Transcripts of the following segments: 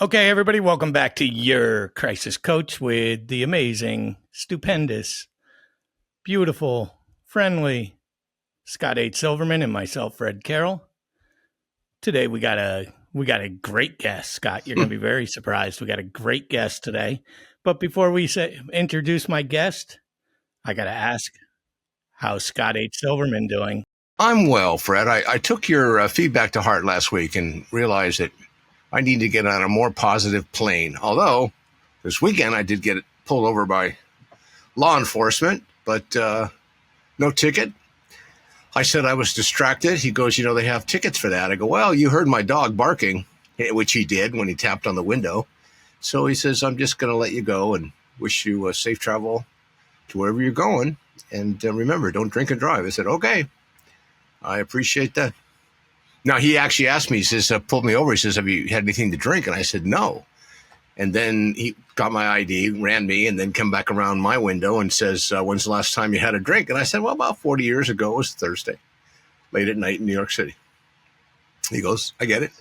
Okay, everybody, welcome back to Your Crisis Coach with the amazing, stupendous, beautiful, friendly Scott H. Silverman and myself, Fredd Carroll. Today we got a great guest, Scott. You're going to be very surprised. We got a great guest today. But before we introduce my guest, I got to ask, how's Scott H. Silverman doing? I'm well, Fred. I took your feedback to heart last week and realized that I need to get on a more positive plane. Although this weekend I did get pulled over by law enforcement, but no ticket. I said I was distracted. He goes, they have tickets for that. I go, well, you heard my dog barking, which he did when he tapped on the window. So he says, I'm just going to let you go and wish you a safe travel to wherever you're going. And remember, don't drink and drive. I said, okay, I appreciate that. Now, he actually asked me, he says, pulled me over. He says, have you had anything to drink? And I said, no. And then he got my ID, ran me, and then come back around my window and says, when's the last time you had a drink? And I said, well, about 40 years ago. It was Thursday, late at night in New York City. He goes, I get it.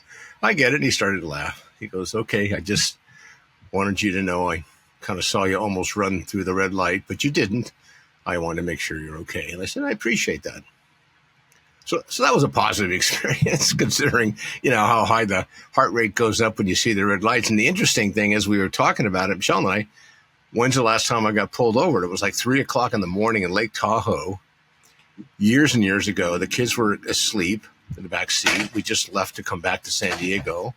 And he started to laugh. He goes, okay, I just wanted you to know I kind of saw you almost run through the red light, but you didn't. I wanted to make sure you're okay. And I said, I appreciate that. So that was a positive experience, considering, how high the heart rate goes up when you see the red lights. And the interesting thing is, we were talking about it, Michelle and I, when's the last time I got pulled over? It was like 3:00 in the morning in Lake Tahoe, years and years ago. The kids were asleep in the back seat. We just left to come back to San Diego.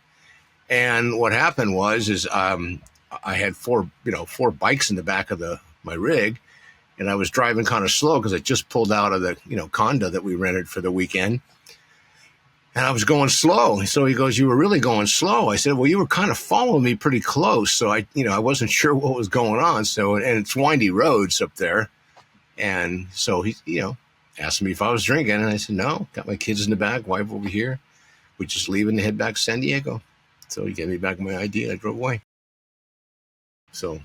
And what happened was I had four bikes in the back of my rig. And I was driving kind of slow because I just pulled out of the, condo that we rented for the weekend. And I was going slow. So he goes, you were really going slow. I said, well, you were kind of following me pretty close. So I wasn't sure what was going on. So, and it's windy roads up there. And so he, asked me if I was drinking. And I said, no, got my kids in the back, wife over here. We're just leaving to head back to San Diego. So he gave me back my ID and I drove away. So.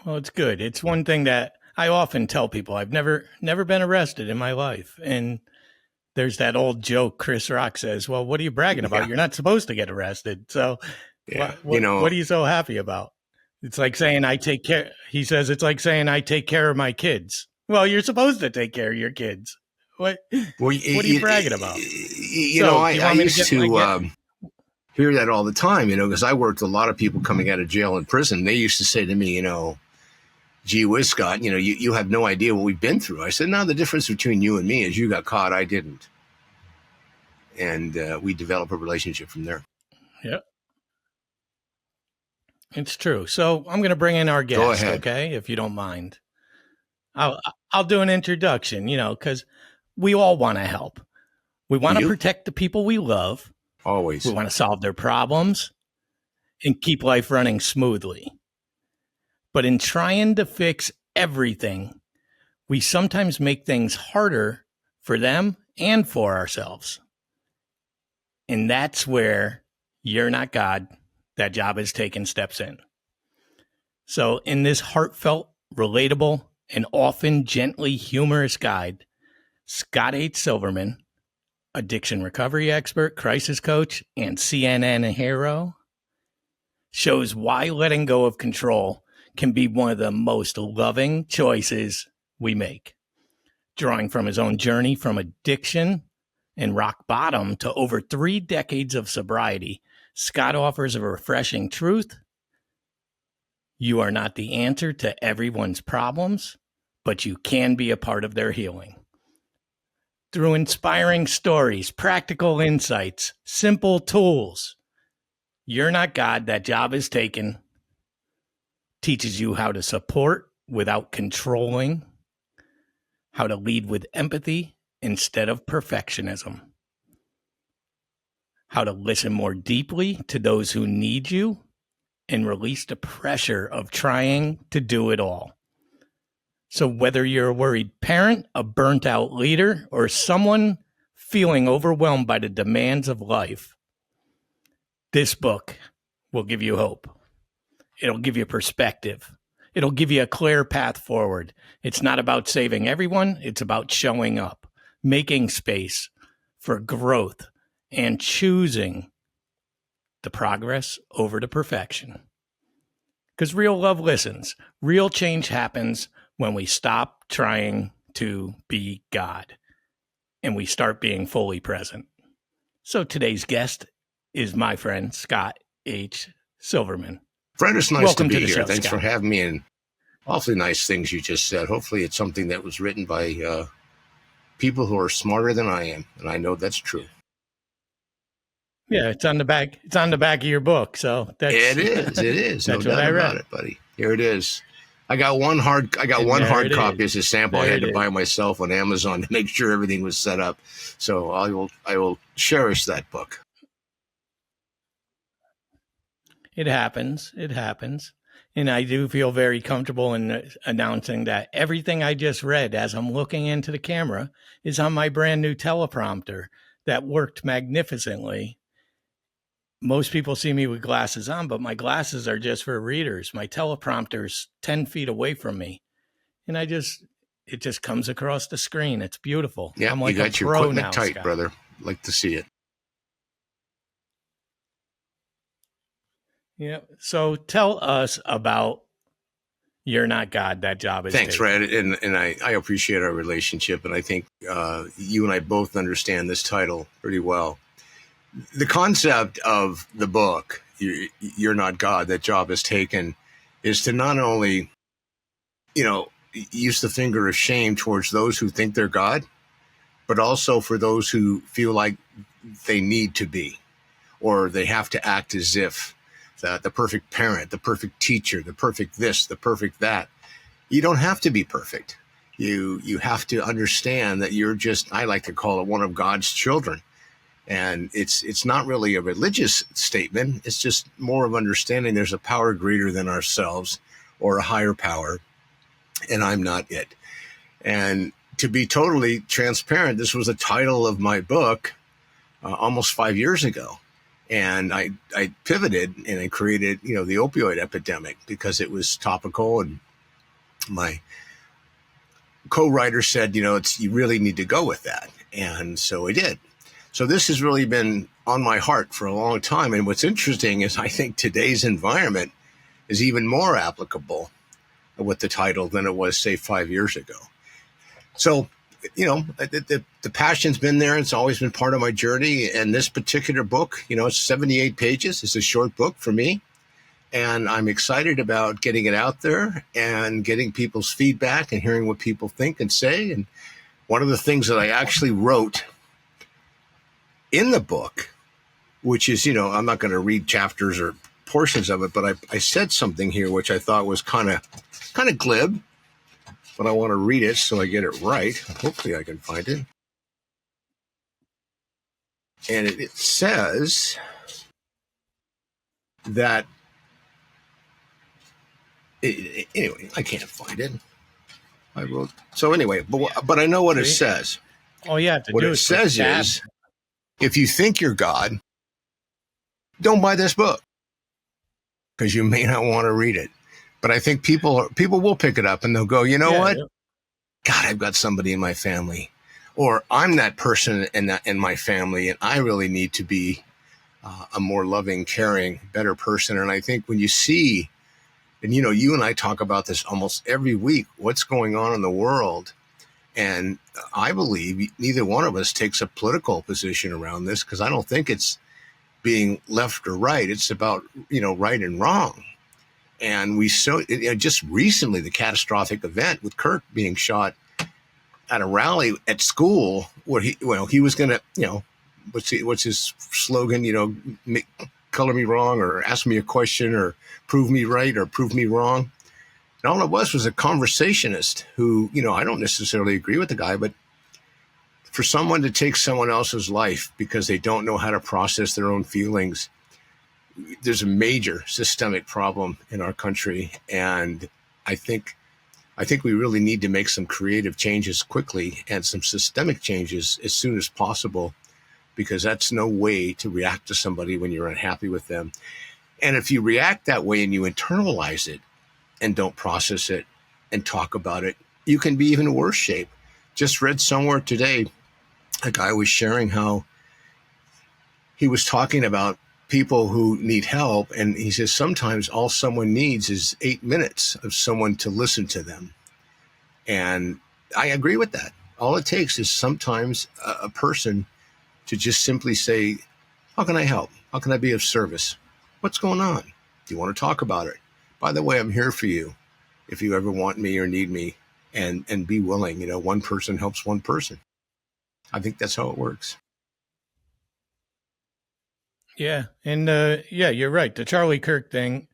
Well, it's good. It's one thing that I often tell people. I've never been arrested in my life. And there's that old joke Chris Rock says, well, what are you bragging about? Yeah. You're not supposed to get arrested. So yeah. What are you so happy about? It's like saying he says, it's like saying I take care of my kids. Well, you're supposed to take care of your kids. What are you bragging about? I used to hear that all the time, because I worked with a lot of people coming out of jail and prison. They used to say to me, gee whiz, Scott, you have no idea what we've been through. I said, no, the difference between you and me is you got caught, I didn't. And we developed a relationship from there. Yeah. It's true. So I'm going to bring in our guest, Go ahead. Okay, if you don't mind. I'll do an introduction, because we all want to help. We want to protect the people we love. Always. We want to solve their problems and keep life running smoothly. But in trying to fix everything, we sometimes make things harder for them and for ourselves. And that's where You're Not God, That Job Is Taken steps in. So in this heartfelt, relatable, and often gently humorous guide, Scott H. Silverman, addiction recovery expert, crisis coach, and CNN hero, shows why letting go of control can be one of the most loving choices we make. Drawing from his own journey from addiction and rock bottom to over 3 decades of sobriety, Scott offers a refreshing truth. You are not the answer to everyone's problems, but you can be a part of their healing. Through inspiring stories, practical insights, simple tools, You're Not God, That Job Is Taken teaches you how to support without controlling, how to lead with empathy instead of perfectionism, how to listen more deeply to those who need you, and release the pressure of trying to do it all. So whether you're a worried parent, a burnt-out leader, or someone feeling overwhelmed by the demands of life, this book will give you hope. It'll give you perspective. It'll give you a clear path forward. It's not about saving everyone. It's about showing up, making space for growth, and choosing the progress over the perfection. Because real love listens. Real change happens when we stop trying to be God and we start being fully present. So today's guest is my friend, Scott H. Silverman. Fredd, it's nice Welcome to to be the here. show, Thanks Scott. for having me, and awfully nice things you just said. Hopefully it's something that was written by people who are smarter than I am, and I know that's true. Yeah, it's on the back. It's on the back of your book. So that's It is. It is. That's No what doubt I read. about it, buddy. Here it is. I got one hard copy as a sample. I had to buy myself on Amazon to make sure everything was set up. So I will cherish that book. It happens. It happens. And I do feel very comfortable in announcing that everything I just read as I'm looking into the camera is on my brand new teleprompter that worked magnificently. Most people see me with glasses on, but my glasses are just for readers. My teleprompter's 10 feet away from me. And it just comes across the screen. It's beautiful. Yeah, I'm like you got a your pro equipment now, tight, Scott. brother. Like to see it. Yeah. So tell us about You're Not God, That Job Is Thanks, Taken. Fredd, and I appreciate our relationship, and I think you and I both understand this title pretty well. The concept of the book, You're Not God, That Job Is Taken, is to not only, use the finger of shame towards those who think they're God, but also for those who feel like they need to be, or they have to act as if the perfect parent, the perfect teacher, the perfect this, the perfect that. You don't have to be perfect. You have to understand that you're just, I like to call it, one of God's children. And it's not really a religious statement. It's just more of understanding there's a power greater than ourselves, or a higher power, and I'm not it. And to be totally transparent, this was the title of my book almost 5 years ago. And I pivoted and I created, the opioid epidemic because it was topical. And my co-writer said, you really need to go with that. And so I did. So this has really been on my heart for a long time. And what's interesting is I think today's environment is even more applicable with the title than it was, say, 5 years ago. So, the passion's been there. It's always been part of my journey. And this particular book, it's 78 pages. It's a short book for me. And I'm excited about getting it out there and getting people's feedback and hearing what people think and say. And one of the things that I actually wrote in the book, which is, I'm not going to read chapters or portions of it, but I said something here which I thought was kind of glib, but I want to read it so I get it right. Hopefully I can find it. And it says that, anyway, I can't find it. I wrote, so anyway, but I know what it says. All you have to What do it is says is, if you think you're God, don't buy this book because you may not want to read it. But I think people will pick it up and they'll go, what? Yeah. God, I've got somebody in my family, or I'm that person in my family, and I really need to be a more loving, caring, better person. And I think when you see, and you and I talk about this almost every week, what's going on in the world. And I believe neither one of us takes a political position around this, because I don't think it's being left or right. It's about, right and wrong. And we just recently, the catastrophic event with Kirk being shot at a rally at school, where he was going to, what's his slogan, color me wrong, or ask me a question, or prove me right, or prove me wrong. And all it was a conversationist who, I don't necessarily agree with the guy, but for someone to take someone else's life because they don't know how to process their own feelings, there's a major systemic problem in our country. And I think we really need to make some creative changes quickly, and some systemic changes as soon as possible, because that's no way to react to somebody when you're unhappy with them. And if you react that way and you internalize it and don't process it and talk about it, you can be even worse shape. Just read somewhere today, a guy was sharing how he was talking about people who need help. And he says sometimes all someone needs is 8 minutes of someone to listen to them. And I agree with that. All it takes is sometimes a person to just simply say, how can I help? How can I be of service? What's going on? Do you want to talk about it? By the way, I'm here for you if you ever want me or need me, and be willing. One person helps one person. I think that's how it works. Yeah. And yeah, you're right. The Charlie Kirk thing,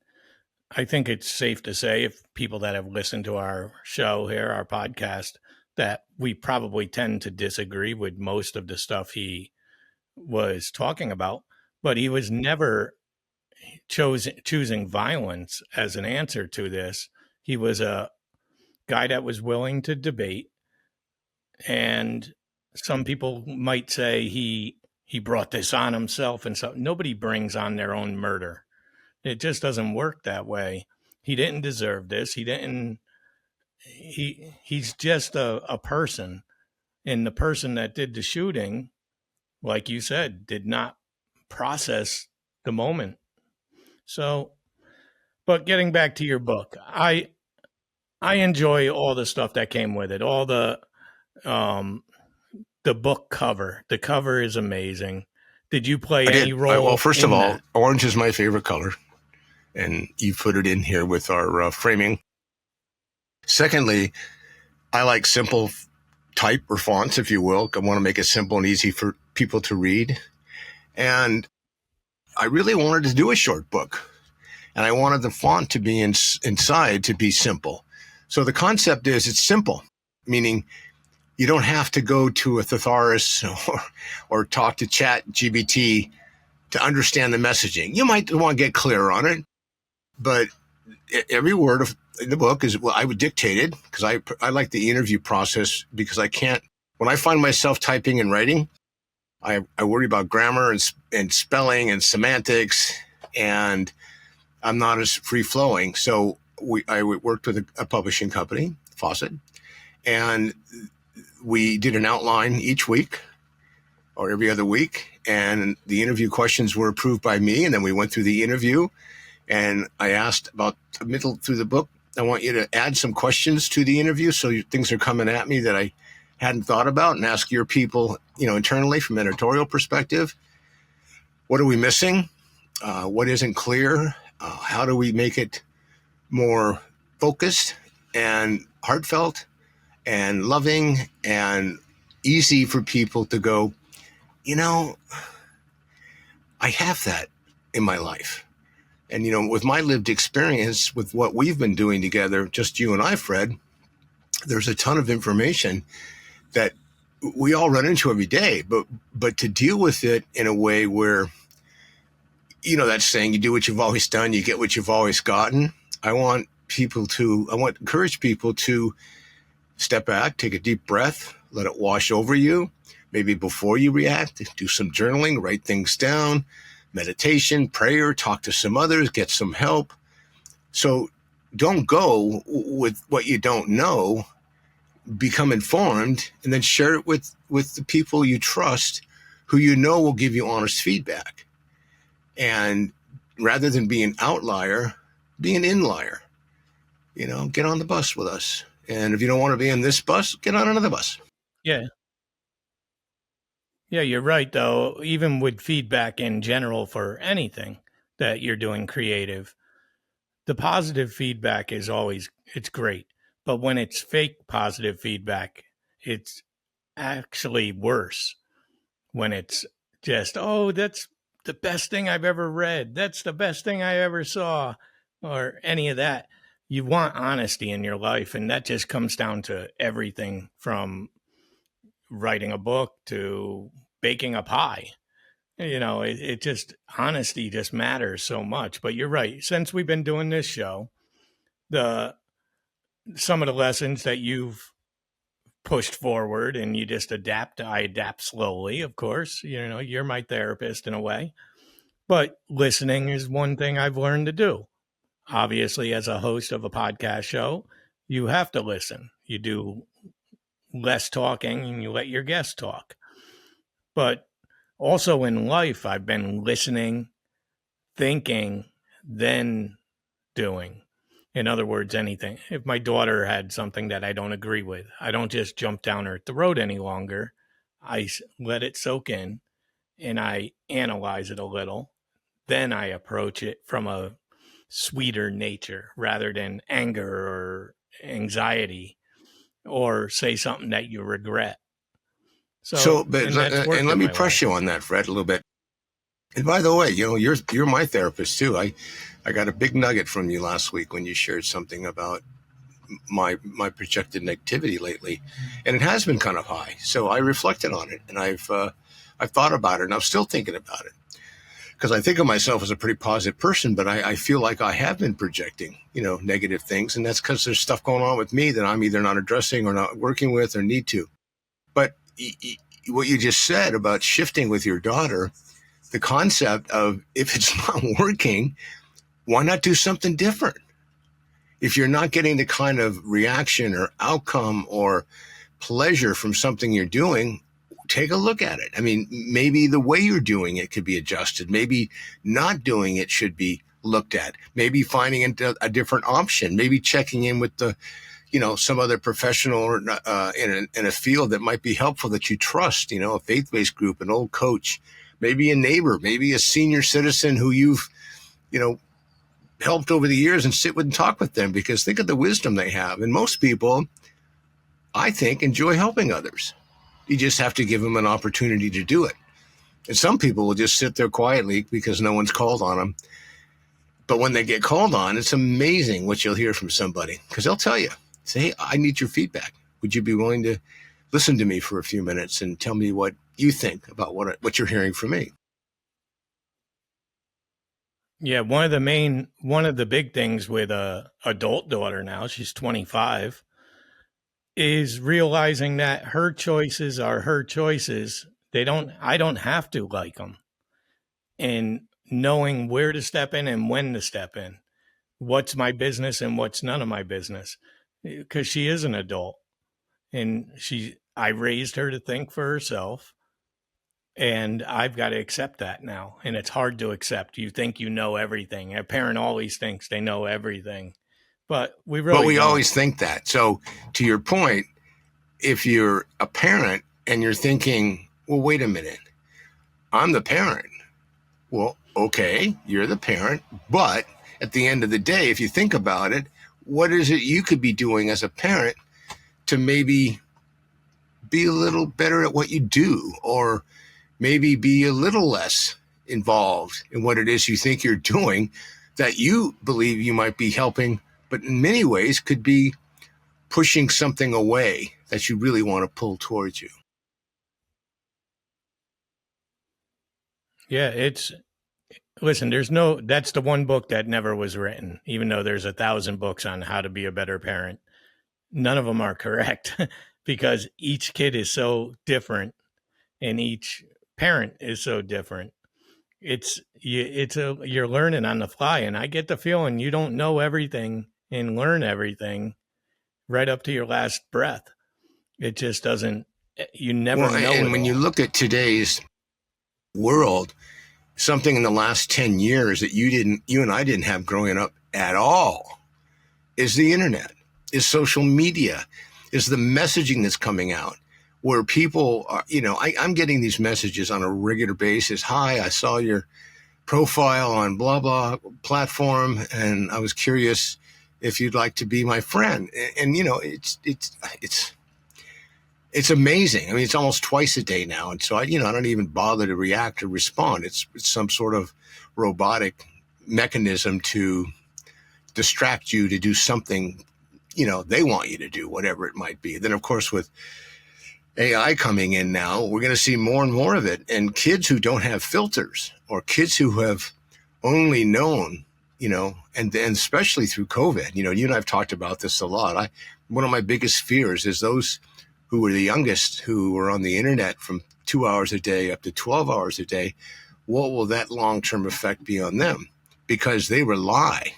I think it's safe to say, if people that have listened to our show here, our podcast, that we probably tend to disagree with most of the stuff he was talking about, but he was never choosing violence as an answer to this. He was a guy that was willing to debate, and some people might say he brought this on himself, and so nobody brings on their own murder. It just doesn't work that way. He didn't deserve this. He's just a person, and the person that did the shooting, like you said, did not process the moment. So, but getting back to your book, I enjoy all the stuff that came with it. All um the book cover. The cover is amazing. Did you play I any did. Well, role first of in all, that? orange is my favorite color, and you put it in here with our framing. Secondly, I like simple type or fonts, if you will. I want to make it simple and easy for people to read. And I really wanted to do a short book, and I wanted the font to be inside to be simple. So the concept is it's simple, meaning you don't have to go to a thesaurus or talk to Chat GBT to understand the messaging. You might want to get clear on it, but every word of the book is, well, I would dictate it because I like the interview process, because I can't, when I find myself typing and writing, I worry about grammar and spelling and semantics, and I'm not as free flowing. So I worked with a publishing company, Fawcett, and we did an outline each week or every other week, and the interview questions were approved by me, and then we went through the interview, and I asked about the middle through the book, I want you to add some questions to the interview, so things are coming at me that I hadn't thought about, and ask your people, internally from an editorial perspective, what are we missing? What isn't clear? How do we make it more focused and heartfelt and loving and easy for people to go, I have that in my life. And, with my lived experience with what we've been doing together, just you and I, Fred, there's a ton of information that we all run into every day, but to deal with it in a way where, that saying, you do what you've always done, you get what you've always gotten. I want to encourage people to step back, take a deep breath, let it wash over you. Maybe before you react, do some journaling, write things down, meditation, prayer, talk to some others, get some help. So don't go with what you don't know, become informed, and then share it with the people you trust, who will give you honest feedback. And rather than be an outlier, be an inlier. Get on the bus with us. And if you don't want to be in this bus, get on another bus. Yeah. Yeah, you're right, though. Even with feedback in general for anything that you're doing creative, the positive feedback it's great. But when it's fake positive feedback, it's actually worse. When it's just, oh, that's the best thing I've ever read. That's the best thing I ever saw, or any of that. You want honesty in your life. And that just comes down to everything from writing a book to baking a pie. It just, honesty just matters so much. But you're right. Since we've been doing this show, some of the lessons that you've pushed forward, and you just adapt. I adapt slowly, of course. You're my therapist in a way. But listening is one thing I've learned to do. Obviously, as a host of a podcast show, you have to listen. You do less talking and you let your guests talk. But also in life, I've been listening thinking, then doing. In other words, anything. If my daughter had something that I don't agree with, I don't just jump down her throat any longer. I let it soak in and I analyze it a little. Then I approach it from a sweeter nature rather than anger or anxiety or say something that you regret. So, So, and that's and worked let in me my press life. you on that, Fredd, a little bit. And by the way, you're my therapist too. I got a big nugget from you last week when you shared something about my projected negativity lately, and it has been kind of high. So I reflected on it, and I've thought about it, and I'm still thinking about it because I think of myself as a pretty positive person, but I feel like I have been projecting, negative things, and that's because there's stuff going on with me that I'm either not addressing or not working with or need to. But what you just said about shifting with your daughter, the concept of if it's not working, why not do something different? If you're not getting the kind of reaction or outcome or pleasure from something you're doing, take a look at it. I mean, maybe the way you're doing it could be adjusted. Maybe not doing it should be looked at. Maybe finding a different option. Maybe checking in with some other professional or in a field that might be helpful that you trust. A faith-based group, an old coach, maybe a neighbor, maybe a senior citizen who you've helped over the years, and sit with and talk with them, because think of the wisdom they have. And most people, I think, enjoy helping others. You just have to give them an opportunity to do it. And some people will just sit there quietly because no one's called on them. But when they get called on, it's amazing what you'll hear from somebody, because they'll tell you, say, hey, I need your feedback. Would you be willing to listen to me for a few minutes and tell me what you think about what you're hearing from me? Yeah, one of the big things with a adult daughter now, she's 25, is realizing that her choices are her choices. I don't have to like them. And knowing where to step in and when to step in. What's my business and what's none of my business. Because she is an adult and I raised her to think for herself. And I've got to accept that now. And it's hard to accept. You think you know everything. A parent always thinks they know everything, but we But really we don't. always think that. So to your point, if you're a parent and you're thinking, well, wait a minute, I'm the parent. Well, okay, you're the parent, but at the end of the day, if you think about it, what is it you could be doing as a parent to maybe be a little better at what you do, or maybe be a little less involved in what it is you think you're doing that you believe you might be helping, but in many ways could be pushing something away that you really want to pull towards you? Yeah, listen, that's the one book that never was written, even though there's 1,000 books on how to be a better parent. None of them are correct because each kid is so different and each parent is so different. You're learning on the fly, and I get the feeling you don't know everything and learn everything right up to your last breath. It just doesn't. You never Well, know and it when you all. look at today's world, something in the last 10 years that you and I didn't have growing up at all is the internet, is social media, is the messaging that's coming out, where people are, I'm getting these messages on a regular basis. Hi, I saw your profile on blah, blah platform, and I was curious if you'd like to be my friend. And it's amazing. I mean, it's almost twice a day now. And so I don't even bother to react or respond. It's some sort of robotic mechanism to distract you to do something, they want you to do, whatever it might be. Then, of course, with AI coming in now, we're going to see more and more of it. And kids who don't have filters, or kids who have only known, and then especially through COVID, you and I've talked about this a lot. One of my biggest fears is those who were the youngest, who were on the internet from 2 hours a day up to 12 hours a day. What will that long-term effect be on them? Because they rely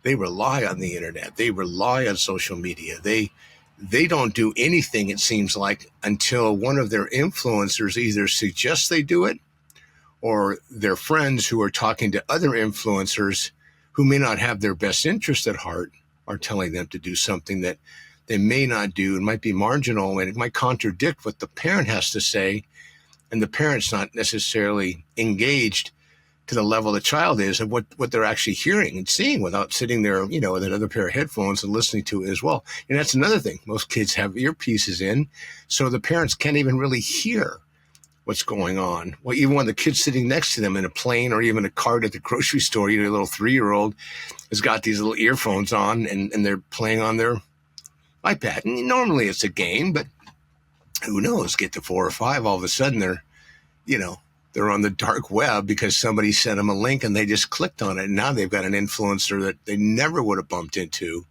on the internet. They rely on social media. They don't do anything, it seems like, until one of their influencers either suggests they do it, or their friends who are talking to other influencers who may not have their best interest at heart are telling them to do something that they may not do and might be marginal, and it might contradict what the parent has to say, and the parent's not necessarily engaged to the level the child is of what they're actually hearing and seeing without sitting there, with another pair of headphones and listening to it as well. And that's another thing. Most kids have earpieces in, so the parents can't even really hear what's going on. Well, even when the kid's sitting next to them in a plane or even a cart at the grocery store, your little 3-year-old has got these little earphones on and they're playing on their iPad. And normally it's a game, but who knows? Get to 4 or 5, all of a sudden they're on the dark web because somebody sent them a link and they just clicked on it. And now they've got an influencer that they never would have bumped into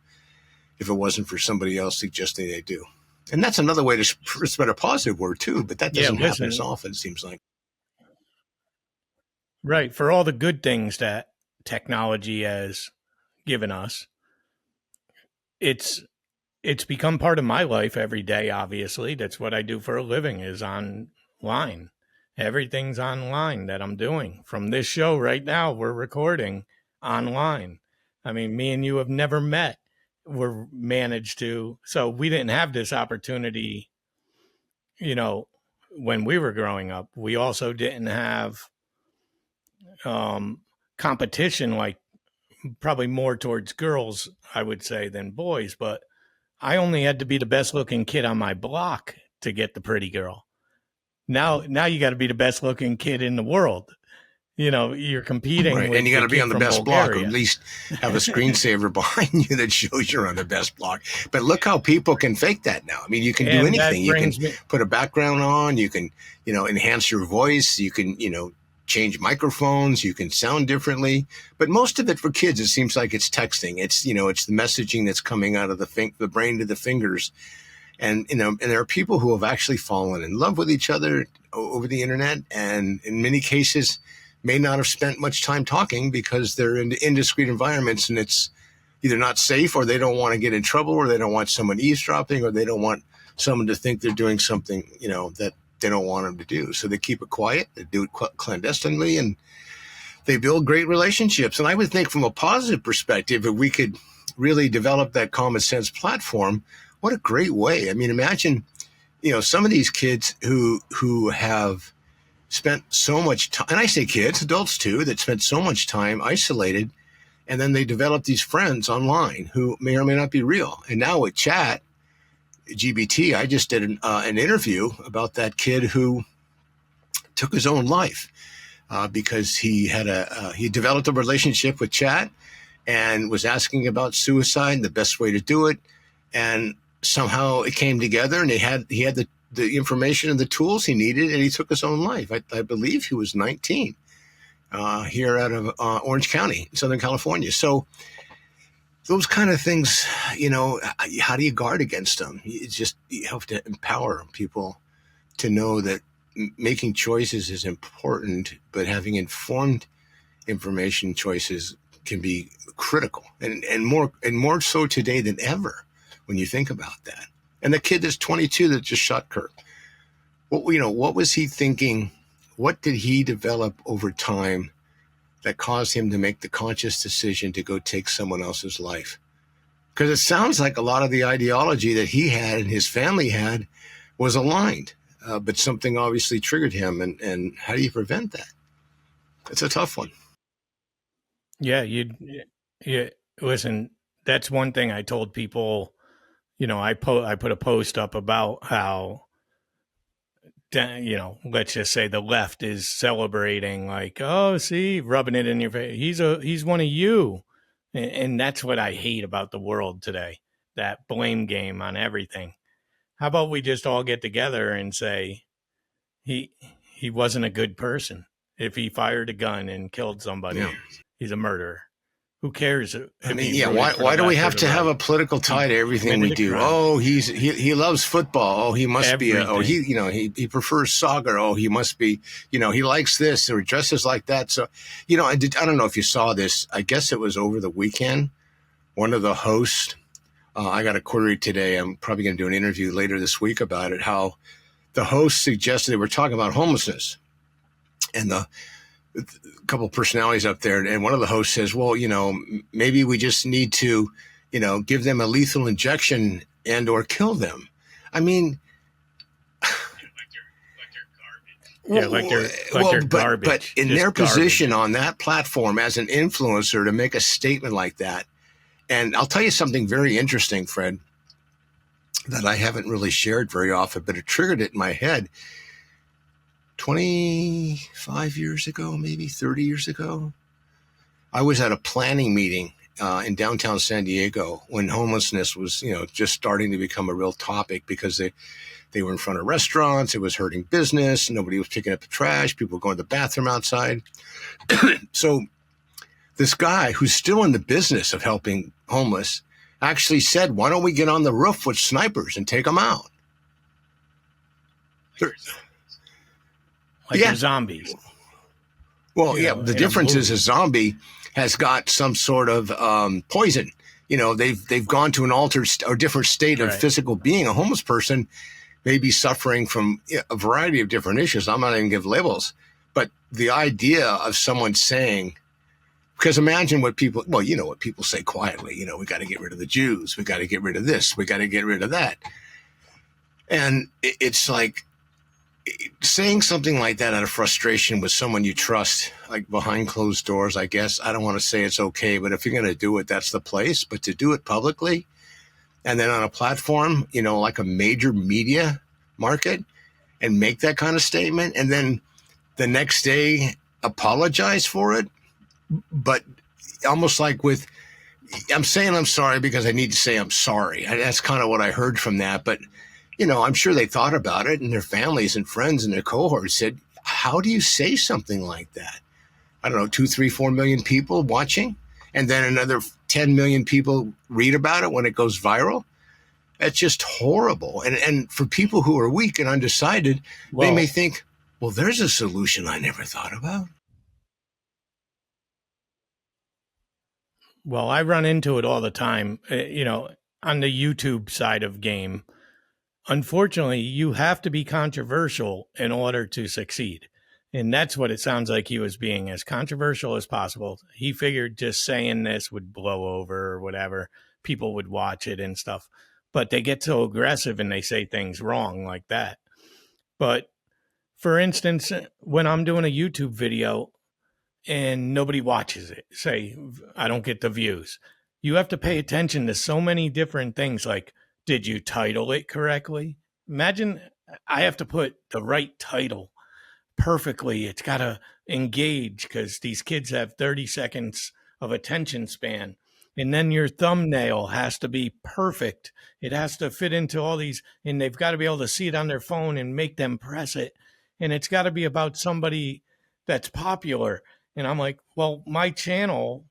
if it wasn't for somebody else suggesting they do. And that's another way to spread a positive word too, but that doesn't happen as often, it seems like. Right. For all the good things that technology has given us, it's become part of my life every day, obviously. That's what I do for a living, is online. Everything's online that I'm doing. From this show right now, we're recording online. I mean, me and you have never met. We're managed to. So we didn't have this opportunity, when we were growing up. We also didn't have competition, like probably more towards girls, I would say, than boys. But I only had to be the best looking kid on my block to get the pretty girl. Now you got to be the best looking kid in the world. You're competing. Right. With and you got to be on the best Bulgaria. block, or at least have a screensaver behind you that shows you're on the best block. But look how people can fake that now. I mean, you can do anything. You can put a background on. You can, enhance your voice. You can, change microphones. You can sound differently. But most of it for kids, it seems like it's texting. It's, it's the messaging that's coming out of the brain to the fingers. And, and there are people who have actually fallen in love with each other over the internet. And in many cases, may not have spent much time talking because they're in indiscreet environments and it's either not safe, or they don't want to get in trouble, or they don't want someone eavesdropping, or they don't want someone to think they're doing something, that they don't want them to do. So they keep it quiet, they do it clandestinely, and they build great relationships. And I would think from a positive perspective, if we could really develop that common sense platform, what a great way. I mean, imagine, some of these kids who have spent so much time, and I say kids, adults too, that spent so much time isolated, and then they develop these friends online who may or may not be real. And now with chat, GBT, I just did an interview about that kid who took his own life because he developed a relationship with chat and was asking about suicide and the best way to do it. And somehow it came together, and he had the information and the tools he needed, and he took his own life. I believe he was 19 here out of Orange County, Southern California. So those kind of things, how do you guard against them? You have to empower people to know that making choices is important, but having informed information choices can be critical, and more so today than ever when you think about that. And the kid that's 22 that just shot Kirk, what was he thinking? What did he develop over time that caused him to make the conscious decision to go take someone else's life? Because it sounds like a lot of the ideology that he had and his family had was aligned, but something obviously triggered him. And how do you prevent that? It's a tough one. Yeah, listen, that's one thing I told people. I put a post up about how, let's just say the left is celebrating, like, oh, see, rubbing it in your face. He's one of you. And that's what I hate about the world today, that blame game on everything. How about we just all get together and say he wasn't a good person. If he fired a gun and killed somebody, he's a murderer. Who cares? I mean, why do we have to have a political tie to everything we do? Oh, he loves football. Oh, he must be. He prefers soccer. Oh, he must be. He likes this or dresses like that. So, I don't know if you saw this. I guess it was over the weekend. One of the hosts, I got a query today. I'm probably going to do an interview later this week about it. How the host suggested they were talking about homelessness, and a couple of personalities up there, and one of the hosts says, well, maybe we just need to, give them a lethal injection and or kill them. I mean, yeah, like they're garbage. But in their position on that platform as an influencer to make a statement like that, and I'll tell you something very interesting, Fred, that I haven't really shared very often, but it triggered it in my head. 25 years ago, maybe 30 years ago, I was at a planning meeting in downtown San Diego when homelessness was, just starting to become a real topic because they were in front of restaurants. It was hurting business. Nobody was picking up the trash. People were going to the bathroom outside. So this guy who's still in the business of helping homeless actually said, why don't we get on the roof with snipers and take them out? Like they're zombies. Well, the difference is a zombie has got some sort of poison. They've gone to an altered or different state of physical being. A homeless person may be suffering from a variety of different issues. I'm not even going to give labels. But the idea of someone saying, because imagine what people, what people say quietly, we got to get rid of the Jews. We got to get rid of this. We got to get rid of that. And it's like, saying something like that out of frustration with someone you trust, like behind closed doors, I guess. I don't want to say it's okay, but if you're going to do it, that's the place. But to do it publicly and then on a platform, like a major media market and make that kind of statement and then the next day apologize for it, but almost like I'm saying I'm sorry because I need to say I'm sorry. That's kind of what I heard from that. But I'm sure they thought about it and their families and friends and their cohorts said, how do you say something like that? I don't know, 2, 3, 4 million people watching and then another 10 million people read about it when it goes viral. That's just horrible. And for people who are weak and undecided, they may think, well, there's a solution I never thought about. Well, I run into it all the time, on the YouTube side of game. Unfortunately, you have to be controversial in order to succeed. And that's what it sounds like he was being, as controversial as possible. He figured just saying this would blow over or whatever. People would watch it and stuff. But they get so aggressive and they say things wrong like that. But for instance, when I'm doing a YouTube video and nobody watches it, say I don't get the views, you have to pay attention to so many different things like, did you title it correctly? Imagine I have to put the right title perfectly. It's got to engage because these kids have 30 seconds of attention span. And then your thumbnail has to be perfect. It has to fit into all these, and they've got to be able to see it on their phone and make them press it. And it's got to be about somebody that's popular. And I'm like, well, my channel,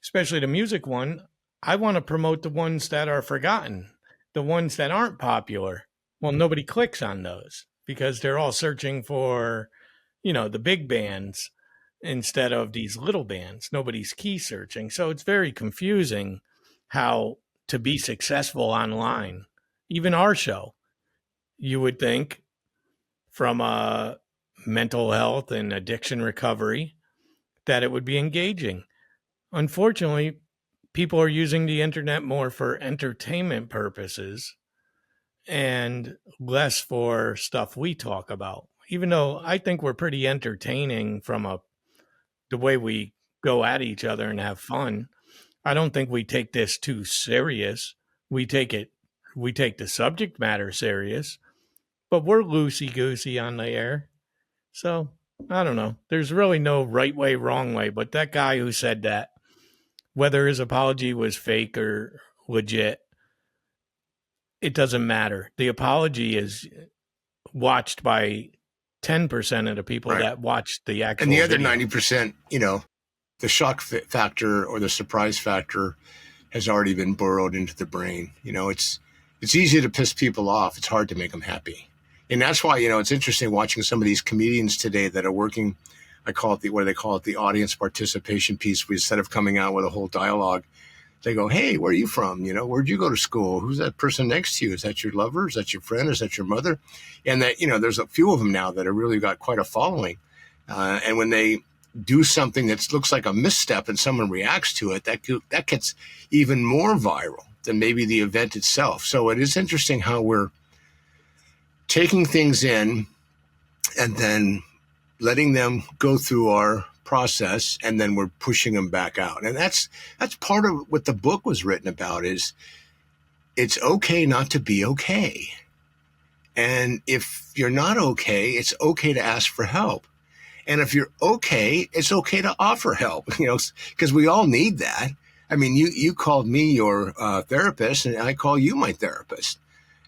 especially the music one, I want to promote the ones that are forgotten. The ones that aren't popular, well, nobody clicks on those because they're all searching for, the big bands instead of these little bands. Nobody's key searching. So it's very confusing how to be successful online. Even our show, you would think from mental health and addiction recovery that it would be engaging. Unfortunately, people are using the internet more for entertainment purposes and less for stuff we talk about. Even though I think we're pretty entertaining from the way we go at each other and have fun, I don't think we take this too serious. We take the subject matter serious, but we're loosey-goosey on the air. So, I don't know. There's really no right way, wrong way, but that guy who said that, whether his apology was fake or legit, it doesn't matter. The apology is watched by 10% of the people that watched the actual video. And the other 90%, the shock factor or the surprise factor has already been burrowed into the brain. It's easy to piss people off. It's hard to make them happy. And that's why, it's interesting watching some of these comedians today that are working, I call it the audience participation piece. Instead of coming out with a whole dialogue, they go, hey, where are you from? Where'd you go to school? Who's that person next to you? Is that your lover? Is that your friend? Is that your mother? And that, there's a few of them now that have really got quite a following. And when they do something that looks like a misstep and someone reacts to it, that gets even more viral than maybe the event itself. So it is interesting how we're taking things in and then letting them go through our process, and then we're pushing them back out. And that's part of what the book was written about, is it's okay not to be okay. And if you're not okay, it's okay to ask for help. And if you're okay, it's okay to offer help, because we all need that. I mean, you called me your therapist, and I call you my therapist.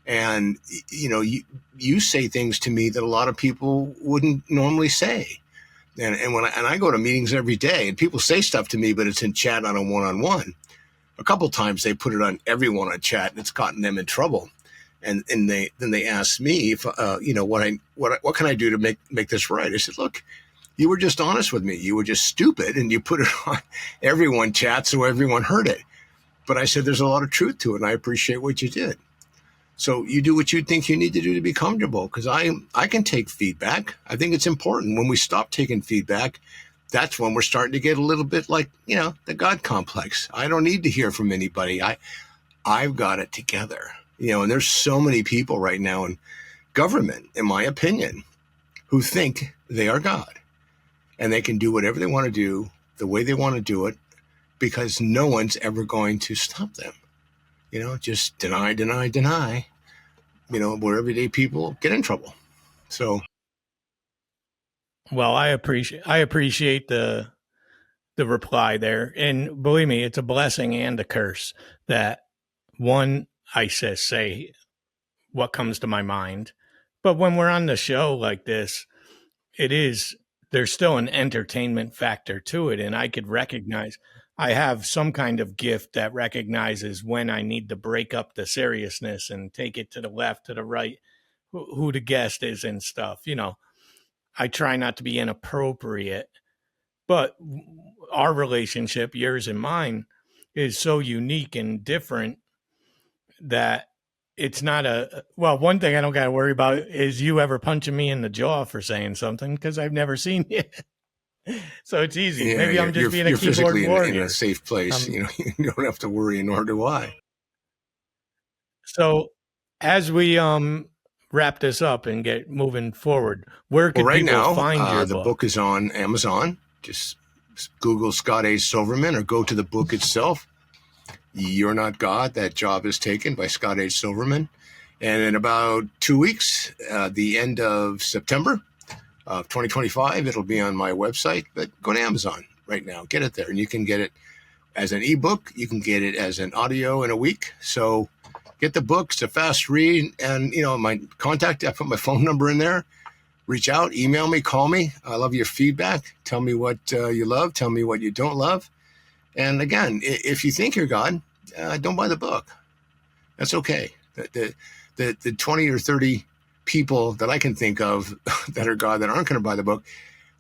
And, you say things to me that a lot of people wouldn't normally say. And when I go to meetings every day, and people say stuff to me, but it's in chat on a one-on-one. A couple times they put it on everyone on chat, and it's gotten them in trouble. And then they ask me if what can I do to make this right? I said, look, you were just honest with me. You were just stupid, and you put it on everyone chat so everyone heard it. But I said there's a lot of truth to it, and I appreciate what you did. So you do what you think you need to do to be comfortable, because I can take feedback. I think it's important. When we stop taking feedback, that's when we're starting to get a little bit like, the God complex. I don't need to hear from anybody. I've got it together. And there's so many people right now in government, in my opinion, who think they are God. And they can do whatever they want to do, the way they want to do it, because no one's ever going to stop them. Just deny, where everyday people get in trouble. So. Well, I appreciate the reply there. And believe me, it's a blessing and a curse that, one, I say what comes to my mind. But when we're on the show like this, there's still an entertainment factor to it. And I could recognize I have some kind of gift that recognizes when I need to break up the seriousness and take it to the left, to the right, who the guest is and stuff. I try not to be inappropriate, but our relationship, yours and mine, is so unique and different that it's not one thing I don't got to worry about is you ever punching me in the jaw for saying something, because I've never seen you. So it's easy. Yeah, maybe I'm just being a keyboard physically warrior. in a safe place. You don't have to worry, nor do I. So as we wrap this up and get moving forward, where can right people now, find your the book? book is on Amazon. Just Google Scott A. Silverman, or go to the book itself. You're Not God, That Job Is Taken, by Scott H. Silverman. And in about 2 weeks, the end of September of 2025, it'll be on my website. But go to Amazon right now, get it there. And you can get it as an ebook. You can get it as an audio in a week. So get the book. It's a fast read. And, my contact, I put my phone number in there. Reach out, email me, call me. I love your feedback. Tell me what you love. Tell me what you don't love. And again, if you think you're God, don't buy the book. That's okay. The 20 or 30 people that I can think of that are God that aren't going to buy the book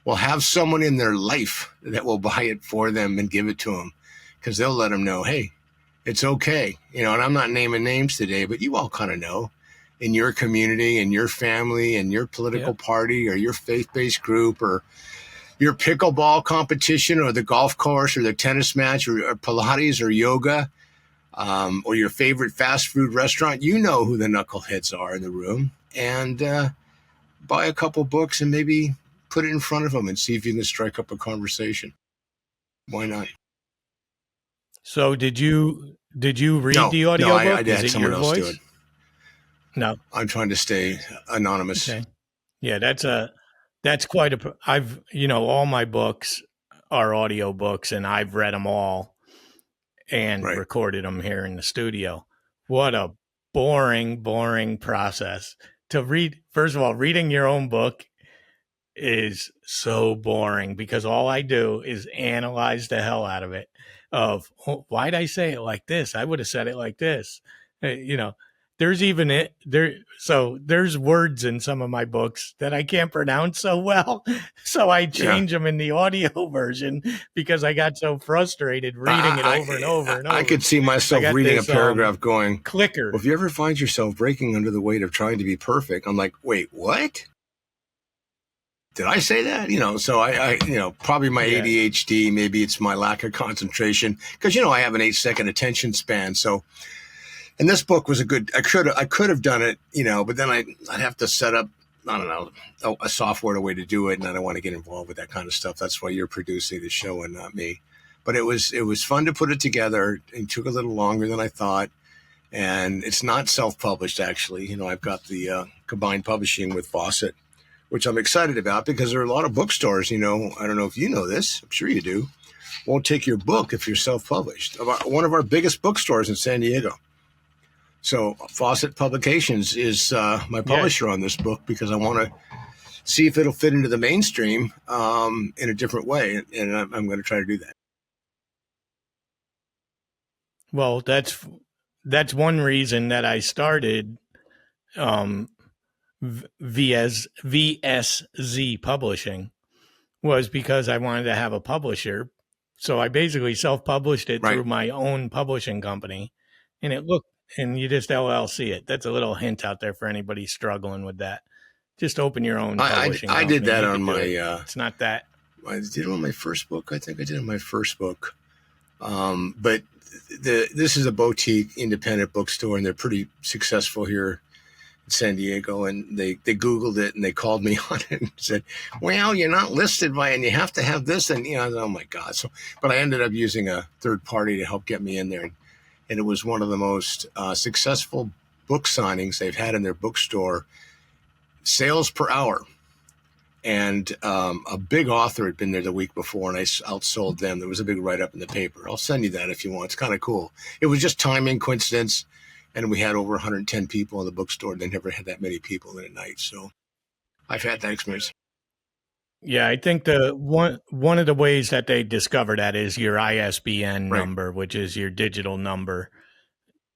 will have someone in their life that will buy it for them and give it to them, because they'll let them know, hey, it's okay. And I'm not naming names today, but you all kind of know in your community, in your family, in your political party, or your faith-based group, or your pickleball competition, or the golf course, or the tennis match, or Pilates, or yoga, or your favorite fast food restaurant. You know who the knuckleheads are in the room. And buy a couple books and maybe put it in front of them and see if you can strike up a conversation. Why not? So did you read the audio book? I had someone else do it. No. I'm trying to stay anonymous. Okay. Yeah, that's quite I've, all my books are audio books, and I've read them all and recorded them here in the studio. What a boring process to read. First of all, reading your own book is so boring, because all I do is analyze the hell out of it. Why'd I say it like this? I would have said it like this. There's even it there. So there's words in some of my books that I can't pronounce so well. So I change them in the audio version, because I got so frustrated reading it over and over. I could see myself reading a paragraph going, clicker. Well, if you ever find yourself breaking under the weight of trying to be perfect, I'm like, wait, what? Did I say that? So probably my Yeah. ADHD, maybe it's my lack of concentration because, I have an 8-second attention span. So, and this book was I could have done it, but then I'd have to set up, I don't know, a software, a way to do it. And I don't want to get involved with that kind of stuff. That's why you're producing the show and not me. But it was fun to put it together. It took a little longer than I thought. And it's not self-published, actually. I've got the combined publishing with Fawcett, which I'm excited about because there are a lot of bookstores, I don't know if you know this, I'm sure you do, won't take your book if you're self-published. One of our biggest bookstores in San Diego. So Fawcett Publications is my publisher on this book because I want to see if it'll fit into the mainstream in a different way. And I'm going to try to do that. Well, that's one reason that I started VSZ Publishing was because I wanted to have a publisher. So I basically self-published it through my own publishing company, and and you just LLC it. That's a little hint out there for anybody struggling with that. Just open your own publishing I company. did that on my. It's not that. I did it on my first book. I think I did it on my first book. But this is a boutique independent bookstore, and they're pretty successful here in San Diego. And they Googled it and they called me on it and said, "Well, you're not listed by, and you have to have this." And I thought, oh my God! But I ended up using a third party to help get me in there, and it was one of the most successful book signings they've had in their bookstore. Sales per hour. And a big author had been there the week before, and I outsold them. There was a big write-up in the paper. I'll send you that if you want. It's kind of cool. It was just timing, coincidence, and we had over 110 people in the bookstore. They never had that many people in a night, so I've had that experience. Yeah, I think the one of the ways that they discover that is your ISBN number, which is your digital number.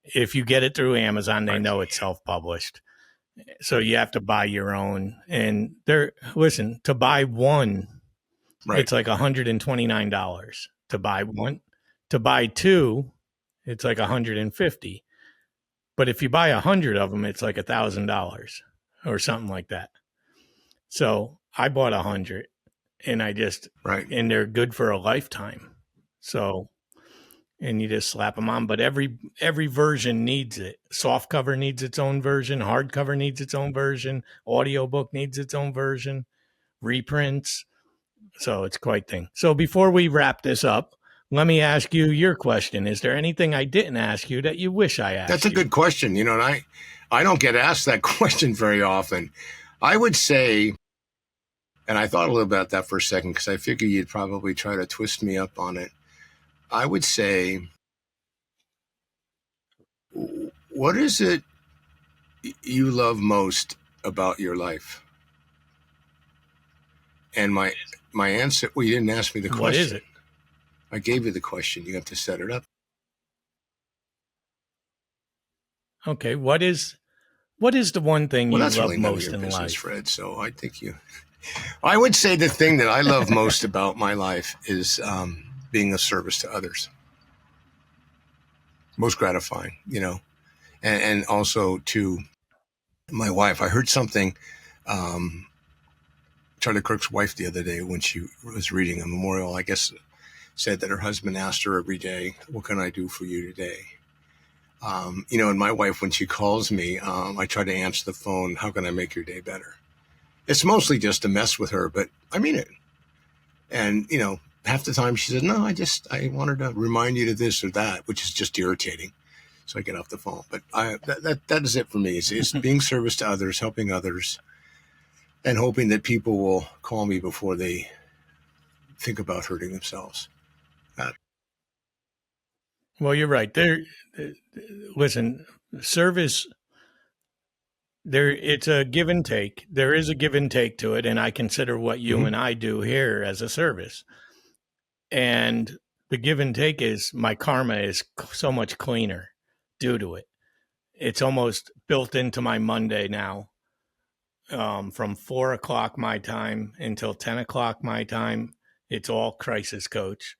If you get it through Amazon, they know it's self-published. So you have to buy your own. And to buy one, it's like $129 to buy one. To buy two, it's like $150. But if you buy 100 of them, it's like $1,000 or something like that. So I bought 100, and and they're good for a lifetime. So, and you just slap them on. But every version needs it. Softcover needs its own version. Hardcover needs its own version. Audiobook needs its own version. Reprints. So it's quite thing. So before we wrap this up, let me ask you your question. Is there anything I didn't ask you that you wish I asked you? That's a good question. And I don't get asked that question very often. I would say, and I thought a little about that for a second because I figured you'd probably try to twist me up on it. I would say, what is it you love most about your life? And my answer, well, you didn't ask me the question. What is it? I gave you the question. You have to set it up. Okay. What is the one thing you love really most in business, life, Fred? So I think I would say the thing that I love most about my life is being of service to others. Most gratifying, and also to my wife. I heard something, Charlie Kirk's wife the other day when she was reading a memorial, I guess, said that her husband asked her every day, "What can I do for you today?" And my wife, when she calls me, I try to answer the phone, "How can I make your day better?" It's mostly just to mess with her, but I mean it. And, half the time she says, "No, I wanted to remind you to this or that," which is just irritating. So I get off the phone. But that is it for me. It's being service to others, helping others, and hoping that people will call me before they think about hurting themselves. Well, you're right. Listen, service, it's a give and take. There is a give and take to it, and I consider what you and I do here as a service. And the give and take is my karma is so much cleaner due to it. It's almost built into my Monday now. From 4 o'clock my time until 10 o'clock my time, it's all crisis coach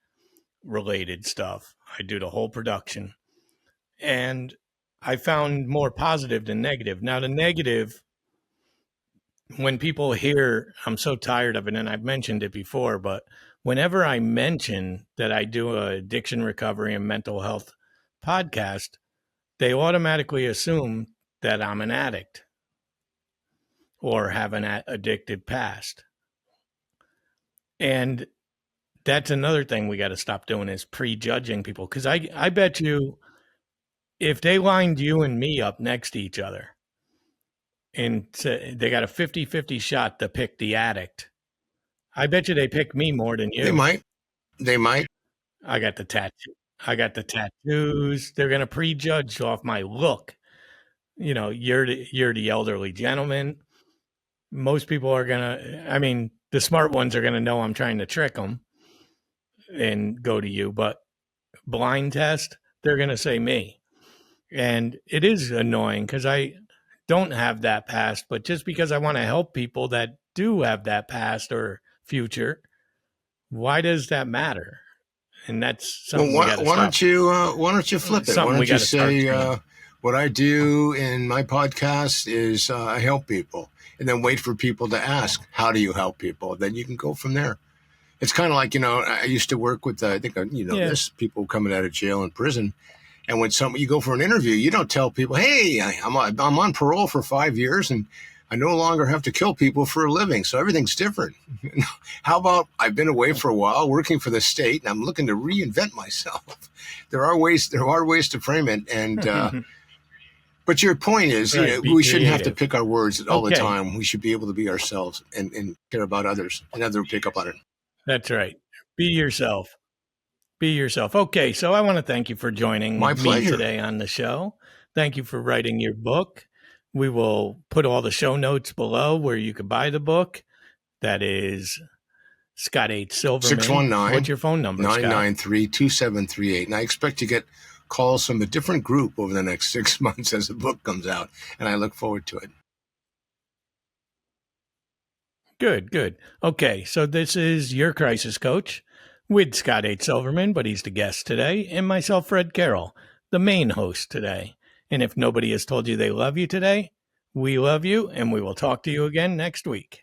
related stuff. I do the whole production. And I found more positive than negative. Now, the negative when people hear, I'm so tired of it, and I've mentioned it before, but whenever I mention that I do a addiction recovery and mental health podcast, they automatically assume that I'm an addict or have an addicted past. And that's another thing we got to stop doing is prejudging people. Because I bet you if they lined you and me up next to each other and they got a 50-50 shot to pick the addict, I bet you they pick me more than you. They might. They might. I got the tattoo. I got the tattoos. They're going to prejudge off my look. You know, you're the elderly gentleman. Most people are going to, I mean, the smart ones are going to know I'm trying to trick them and go to you, but blind test, they're going to say me. And it is annoying because I don't have that past, but just because I want to help people that do have that past or future, why does that matter? And that's something Well, we got to why stop. why don't you flip it? Why Something we don't you gotta start say doing. what I do in my podcast is I help people, and then wait for people to ask, how do you help people? Then you can go from there. It's kind of like, I used to work with, I think, Yeah. this people coming out of jail and prison. And when you go for an interview, you don't tell people, hey, I'm on parole for 5 years and I no longer have to kill people for a living. So everything's different. How about I've been away for a while working for the state and I'm looking to reinvent myself. There are ways to frame it. And, but your point is, Right, be we shouldn't have to creative. pick our words all the Okay. time. We should be able to be ourselves and care about others and others pick up on it. That's right. Be yourself. Be yourself. Okay, so I want to thank you for joining My me pleasure. today on the show. Thank you for writing your book. We will put all the show notes below where you can buy the book. That is Scott H. Silverman. 619. What's your phone number, Scott? 993-2738. And I expect to get calls from a different group over the next 6 months as the book comes out. And I look forward to it. Good, good. Okay, so this is your crisis coach with Scott H. Silverman, but he's the guest today, and myself, Fredd Carroll, the main host today. And if nobody has told you they love you today, we love you, and we will talk to you again next week.